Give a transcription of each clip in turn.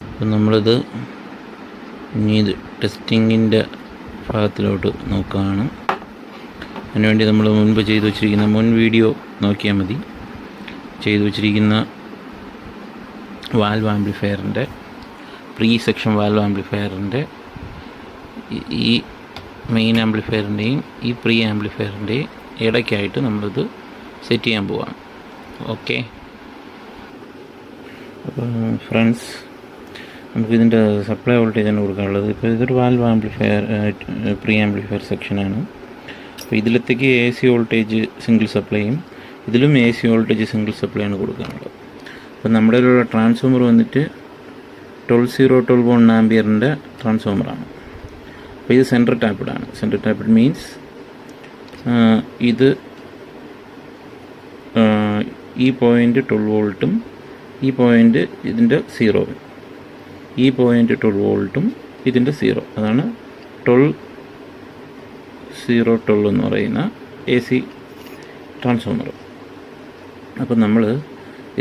അപ്പം നമ്മളിത് ഇനി ഇത് ടെസ്റ്റിങ്ങിൻ്റെ ഭാഗത്തിലോട്ട് നോക്കുകയാണ്. അതിനുവേണ്ടി നമ്മൾ മുൻപ് ചെയ്തു വച്ചിരിക്കുന്ന മുൻ വീഡിയോ നോക്കിയാൽ മതി. ചെയ്തു വച്ചിരിക്കുന്ന വാൽവ് ആംപ്ലിഫയറിൻ്റെ പ്രീ സെക്ഷൻ വാൽവ് ആംപ്ലിഫയറിൻ്റെ ഈ മെയിൻ ആംപ്ലിഫയറിൻ്റെയും ഈ പ്രീ ആംപ്ലിഫയറിൻ്റെയും ഇടയ്ക്കായിട്ട് നമ്മളിത് സെറ്റ് ചെയ്യാൻ പോവാം. ഓക്കെ, അപ്പോൾ ഫ്രണ്ട്സ്, നമുക്കിതിൻ്റെ സപ്ലൈ വോൾട്ടേജാണ് കൊടുക്കാനുള്ളത്. ഇപ്പോൾ ഇതൊരു വാൽവ് ആംപ്ലിഫയർ പ്രീ ആംപ്ലിഫയർ സെക്ഷനാണ്. അപ്പോൾ ഇതിലത്തേക്ക് എ സി വോൾട്ടേജ് സിംഗിൾ സപ്ലൈയും ഇതിലും എ സി വോൾട്ടേജ് സിംഗിൾ സപ്ലൈയാണ് കൊടുക്കാനുള്ളത്. അപ്പോൾ നമ്മുടെ കയ്യിലുള്ള ട്രാൻസ്ഫോമർ വന്നിട്ട് 12012 ആംപിയറിൻ്റെ ട്രാൻസ്ഫോമറാണ്. അപ്പോൾ ഇത് സെൻട്രൽ ടാപ്പിഡാണ്. സെൻട്രൽ ടാപ്പിഡ് മീൻസ് ഇത് ഈ പോയിൻ്റ് 12 വോൾട്ടും ഈ പോയിൻ്റ് ഇതിൻ്റെ 0, ഈ പോയിൻ്റ് 12 വോൾട്ടും ഇതിൻ്റെ 0, അതാണ് 12 എന്ന് പറയുന്ന എ സി ട്രാൻസ്ഫോമർ. അപ്പം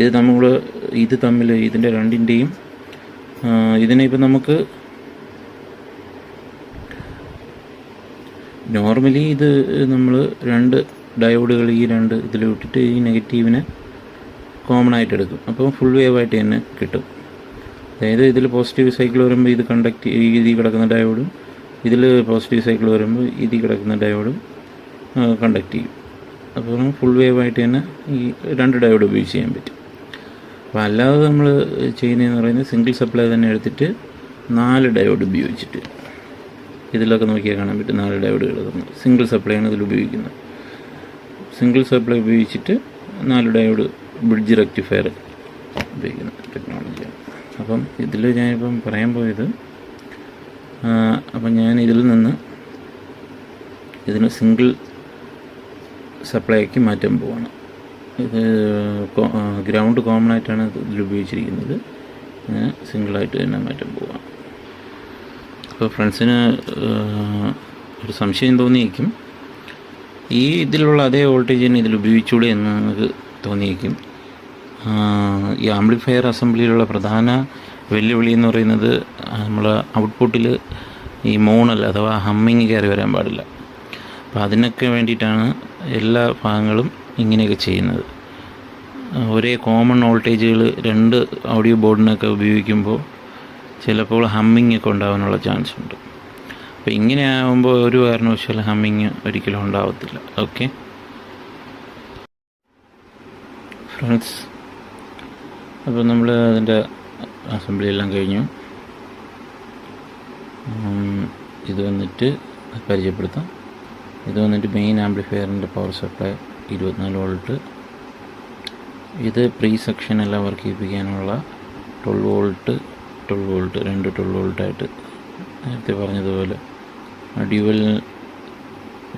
ഇത് തമ്മിൽ ഇതിൻ്റെ രണ്ടിൻ്റെയും ഇതിനെ ഇപ്പം നമുക്ക് നോർമലി ഇത് നമ്മൾ രണ്ട് ഡയോഡുകൾ ഈ രണ്ട് ഇതിൽ വിട്ടിട്ട് ഈ നെഗറ്റീവിനെ കോമൺ ആയിട്ട് എടുക്കും. അപ്പോൾ ഫുൾ വേവ് ആയിട്ട് തന്നെ കിട്ടും. അതായത് ഇതിൽ പോസിറ്റീവ് സൈക്കിൾ വരുമ്പോൾ ഇത് ഇതിൽ കിടക്കുന്ന ഡയോഡും ഇതിൽ പോസിറ്റീവ് സൈക്കിൾ വരുമ്പോൾ ഇതിൽ കിടക്കുന്ന ഡയോഡും കണ്ടക്ട് ചെയ്യും. അപ്പോൾ ഫുൾ വേവ് ആയിട്ട് തന്നെ ഈ രണ്ട് ഡയോഡ് ഉപയോഗിച്ച് ചെയ്യാൻ പറ്റും. അപ്പോൾ അല്ലാതെ നമ്മൾ ചെയ്യുന്നതെന്ന് പറയുന്നത് സിംഗിൾ സപ്ലൈ തന്നെ എടുത്തിട്ട് 4 ഡയോഡ് ഉപയോഗിച്ചിട്ട്, ഇതിലൊക്കെ നോക്കിയാൽ കാണാൻ പറ്റും 4 ഡയോഡ് കിടക്കുന്നത്. സിംഗിൾ സപ്ലൈയാണ് ഇതിൽ ഉപയോഗിക്കുന്നത്. സിംഗിൾ സപ്ലൈ ഉപയോഗിച്ചിട്ട് 4 ഡയോഡ് ബ്രിഡ്ജ് റെക്ടിഫയർ ഉപയോഗിക്കുന്ന ടെക്നോളജിയാണ്. അപ്പം ഇതിൽ ഞാനിപ്പം പറയാൻ പോയത്, അപ്പം ഞാൻ ഇതിന് സിംഗിൾ സപ്ലൈക്ക് മാറ്റാൻ പോവാണ്. ഇത് ഗ്രൗണ്ട് കോമൺ ആയിട്ടാണ് ഇതിൽ ഉപയോഗിച്ചിരിക്കുന്നത്. ഞാൻ സിംഗിളായിട്ട് തന്നെ മാറ്റാൻ പോവാണ്. അപ്പോൾ ഫ്രണ്ട്സിന് ഒരു സംശയം തോന്നിയേക്കും, ഈ ഇതിലുള്ള അതേ വോൾട്ടേജ് തന്നെ ഇതിൽ ഉപയോഗിച്ചൂടെ എന്ന് നമുക്ക് തോന്നിയേക്കും. ഈ ആംപ്ലിഫയർ അസംബ്ലിയിലുള്ള പ്രധാന വെല്ലുവിളി എന്ന് പറയുന്നത് നമ്മൾ ഔട്ട്പുട്ടിൽ ഈ മോണൽ അഥവാ ഹമ്മിങ് കയറി വരാൻ പാടില്ല. അപ്പോൾ അതിനൊക്കെ വേണ്ടിയിട്ടാണ് എല്ലാ ഭാഗങ്ങളും ഇങ്ങനെയൊക്കെ ചെയ്യുന്നത്. ഒരേ കോമൺ വോൾട്ടേജുകൾ 2 ഓഡിയോ ബോർഡിനൊക്കെ ഉപയോഗിക്കുമ്പോൾ ചിലപ്പോൾ ഹമ്മിങ് ഒക്കെ ഉണ്ടാകാനുള്ള ചാൻസ് ഉണ്ട്. അപ്പോൾ ഇങ്ങനെ ആകുമ്പോൾ ഒരു കാരണവശാലും ഹമ്മിങ് ഒരിക്കലും ഉണ്ടാവത്തില്ല. ഓക്കെ ഫ്രണ്ട്സ്, അപ്പോൾ നമ്മൾ അതിൻ്റെ അസംബ്ലി എല്ലാം കഴിഞ്ഞു. ഇത് വന്നിട്ട് പരിചയപ്പെടുത്താം. ഇത് വന്നിട്ട് മെയിൻ ആംപ്ലിഫയറിൻ്റെ പവർ സപ്ലൈ 24 വോൾട്ട്. ഇത് പ്രീ സെക്ഷൻ എല്ലാം വർക്ക് ചെയ്യിപ്പിക്കാനുള്ള 12 വോൾട്ട് 2 12 വോൾട്ടായിട്ട് നേരത്തെ പറഞ്ഞതുപോലെ ഡ്യുവൽ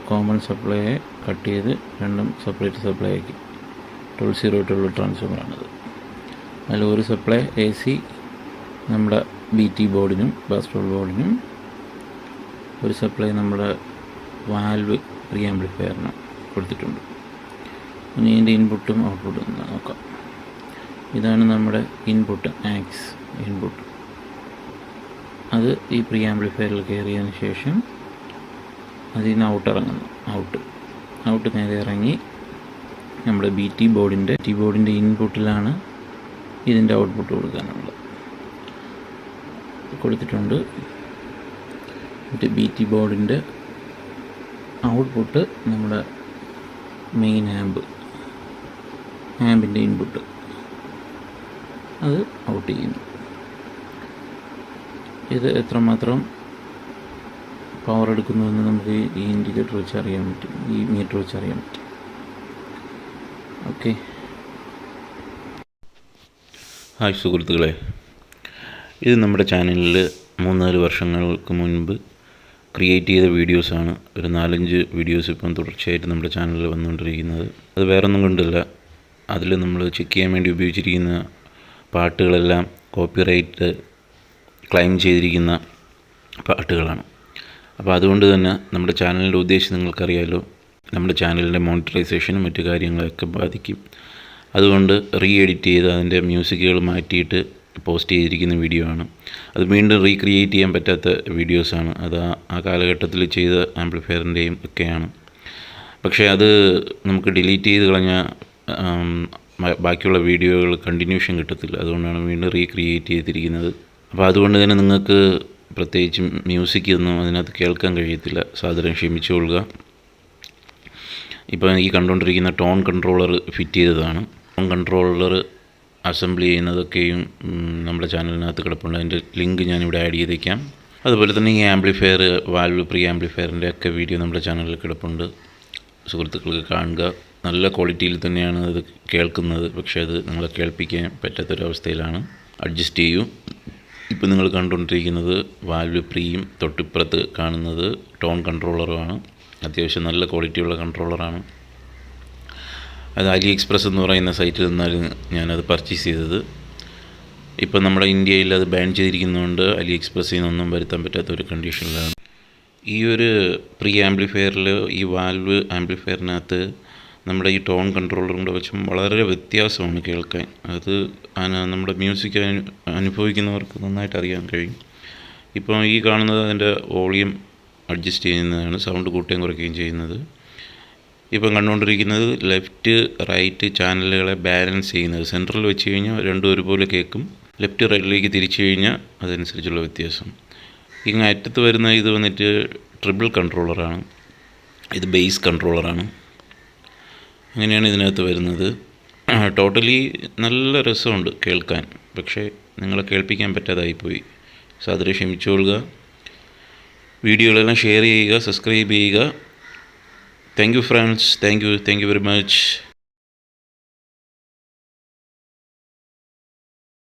കോമൺ സപ്ലൈയെ കട്ട് ചെയ്ത് രണ്ടും സെപ്പറേറ്റ് സപ്ലൈ ആക്കി 12 ട്രാൻസ്ഫോമറാണിത്. അതിൽ ഒരു സപ്ലൈ എ സി നമ്മുടെ BT ബോർഡിനും ബാസ്റ്റോൾ ബോർഡിനും, ഒരു സപ്ലൈ നമ്മുടെ വാൽവ് പ്രീ ആംപ്ലിഫയറിനും കൊടുത്തിട്ടുണ്ട്. ഇനി ഇതിൻ്റെ ഇൻപുട്ടും ഔട്ട്പുട്ടും നോക്കാം. ഇതാണ് നമ്മുടെ ഇൻപുട്ട്, ആക്സ് ഇൻപുട്ട്. അത് ഈ പ്രീ ആംപ്ലിഫയറിൽ കയറിയതിന് ശേഷം അതിൽ നിന്ന് ഇറങ്ങുന്നു. ഔട്ട് നേരെ ഇറങ്ങി നമ്മുടെ BT ബോർഡിൻ്റെ ഇൻപുട്ടിലാണ് ഇതിൻ്റെ ഔട്ട്പുട്ട് കൊടുത്തിട്ടുണ്ട്. മറ്റേ BT ബോർഡിൻ്റെ ഔട്ട്പുട്ട് നമ്മുടെ മെയിൻ ആമ്പിൻ്റെ ഇൻപുട്ട് അത് ഔട്ട് ചെയ്യുന്നു. ഇത് എത്രമാത്രം പവർ എടുക്കുന്നുവെന്ന് നമുക്ക് ഈ ഇൻഡിക്കേറ്റർ വെച്ച് അറിയാൻ പറ്റും, ഈ മീറ്റർ വെച്ച് അറിയാൻ പറ്റും. ഓക്കെ, ഹായ് സുഹൃത്തുക്കളെ, ഇത് നമ്മുടെ ചാനലിൽ 3-4 വർഷങ്ങൾക്ക് മുൻപ് ക്രിയേറ്റ് ചെയ്ത വീഡിയോസാണ്. ഒരു 4-5 വീഡിയോസ് ഇപ്പം തുടർച്ചയായിട്ട് നമ്മുടെ ചാനലിൽ വന്നുകൊണ്ടിരിക്കുന്നത്. അത് വേറൊന്നും കൊണ്ടല്ല, അതിൽ നമ്മൾ ചെക്ക് ചെയ്യാൻ വേണ്ടി ഉപയോഗിച്ചിരിക്കുന്ന പാട്ടുകളെല്ലാം കോപ്പിറൈറ്റ് ക്ലെയിം ചെയ്തിരിക്കുന്ന പാട്ടുകളാണ്. അപ്പോൾ അതുകൊണ്ട് തന്നെ നമ്മുടെ ചാനലിൻ്റെ ഉദ്ദേശം നിങ്ങൾക്കറിയാമല്ലോ, നമ്മുടെ ചാനലിൻ്റെ മോണിറ്ററൈസേഷനും മറ്റു കാര്യങ്ങളൊക്കെ ബാധിക്കും. അതുകൊണ്ട് റീ എഡിറ്റ് ചെയ്ത് അതിൻ്റെ മ്യൂസിക്കുകൾ മാറ്റിയിട്ട് പോസ്റ്റ് ചെയ്തിരിക്കുന്ന വീഡിയോ ആണ്. അത് വീണ്ടും റീക്രിയേറ്റ് ചെയ്യാൻ പറ്റാത്ത വീഡിയോസാണ്. അത് ആ കാലഘട്ടത്തിൽ ചെയ്ത ആംപ്ലിഫയറിൻ്റെയും ഒക്കെയാണ്. പക്ഷേ അത് നമുക്ക് ഡിലീറ്റ് ചെയ്ത് കളഞ്ഞാൽ ബാക്കിയുള്ള വീഡിയോകൾ കണ്ടിന്യൂഷൻ കിട്ടത്തില്ല. അതുകൊണ്ടാണ് വീണ്ടും റീക്രിയേറ്റ് ചെയ്തിരിക്കുന്നത്. അപ്പോൾ അതുകൊണ്ട് തന്നെ നിങ്ങൾക്ക് പ്രത്യേകിച്ചും മ്യൂസിക് ഒന്നും അതിനകത്ത് കേൾക്കാൻ കഴിയത്തില്ല. സാധാരണ ക്ഷമിച്ചുകൊള്ളുക. ഇപ്പോൾ എനിക്ക് കണ്ടുകൊണ്ടിരിക്കുന്ന ടോൺ കൺട്രോളർ ഫിറ്റ് ചെയ്തതാണ്. ടോൺ കൺട്രോളർ അസംബ്ലി ചെയ്യുന്നതൊക്കെയും നമ്മുടെ ചാനലിനകത്ത് കിടപ്പുണ്ട്. അതിൻ്റെ ലിങ്ക് ഞാനിവിടെ ആഡ് ചെയ്തേക്കാം. അതുപോലെ തന്നെ ഈ ആംപ്ലിഫയർ, വാൽവ് പ്രീ ആംപ്ലിഫയറിൻ്റെ ഒക്കെ വീഡിയോ നമ്മുടെ ചാനലിൽ കിടപ്പുണ്ട്. സുഹൃത്തുക്കൾക്ക് കാണുക. നല്ല ക്വാളിറ്റിയിൽ തന്നെയാണ് അത് കേൾക്കുന്നത്. പക്ഷേ അത് നിങ്ങളെ കേൾപ്പിക്കാൻ പറ്റാത്തൊരവസ്ഥയിലാണ്. അഡ്ജസ്റ്റ് ചെയ്യൂ. ഇപ്പോൾ നിങ്ങൾ കണ്ടുകൊണ്ടിരിക്കുന്നത് വാൽവ് പ്രീയും തൊട്ടിപ്പുറത്ത് കാണുന്നത് ടോൺ കൺട്രോളറുമാണ്. അത്യാവശ്യം നല്ല ക്വാളിറ്റിയുള്ള കൺട്രോളറാണ്. അത് അലി എക്സ്പ്രസ് എന്ന് പറയുന്ന സൈറ്റിൽ നിന്നാണ് ഞാനത് പർച്ചേസ് ചെയ്തത്. ഇപ്പം നമ്മുടെ ഇന്ത്യയിൽ അത് ബാൻ ചെയ്തിരിക്കുന്നതുകൊണ്ട് അലി എക്സ്പ്രസ്സിൽ നിന്നൊന്നും വരുത്താൻ പറ്റാത്ത ഒരു കണ്ടീഷനിലാണ്. ഈ ഒരു പ്രീ ആംപ്ലിഫയറിൽ, ഈ വാൽവ് ആംപ്ലിഫയറിനകത്ത് നമ്മുടെ ഈ ടോൺ കൺട്രോളറും കൂടെ വെച്ചും വളരെ വ്യത്യാസമാണ് കേൾക്കാൻ. അത് നമ്മുടെ മ്യൂസിക് അനുഭവിക്കുന്നവർക്ക് നന്നായിട്ട് അറിയാൻ കഴിയും. ഇപ്പോൾ ഈ കാണുന്നത് അതിൻ്റെ വോളിയം അഡ്ജസ്റ്റ് ചെയ്യുന്നതാണ്, സൗണ്ട് കൂട്ടുകയും കുറയ്ക്കുകയും ചെയ്യുന്നത്. ഇപ്പം കണ്ടുകൊണ്ടിരിക്കുന്നത് ലെഫ്റ്റ് റൈറ്റ് ചാനലുകളെ ബാലൻസ് ചെയ്യുന്നത്. സെൻട്രൽ വെച്ച് കഴിഞ്ഞാൽ രണ്ടും ഒരുപോലെ കേൾക്കും. ലെഫ്റ്റ് റൈറ്റിലേക്ക് തിരിച്ചു കഴിഞ്ഞാൽ അതനുസരിച്ചുള്ള വ്യത്യാസം. ഇങ്ങനെ അറ്റത്ത് വരുന്ന ഇത് വന്നിട്ട് ട്രിപ്പിൾ കൺട്രോളറാണ്. ഇത് ബേസ് കൺട്രോളറാണ്. അങ്ങനെയാണ് ഇതിനകത്ത് വരുന്നത്. ടോട്ടലി നല്ല രസമുണ്ട് കേൾക്കാൻ. പക്ഷേ നിങ്ങളെ കേൾപ്പിക്കാൻ പറ്റാതായിപ്പോയി. സാധാരണ ക്ഷമിച്ചുകൊള്ളുക. വീഡിയോകളെല്ലാം ഷെയർ ചെയ്യുക, സബ്സ്ക്രൈബ് ചെയ്യുക. Thank you friends. Thank you very much.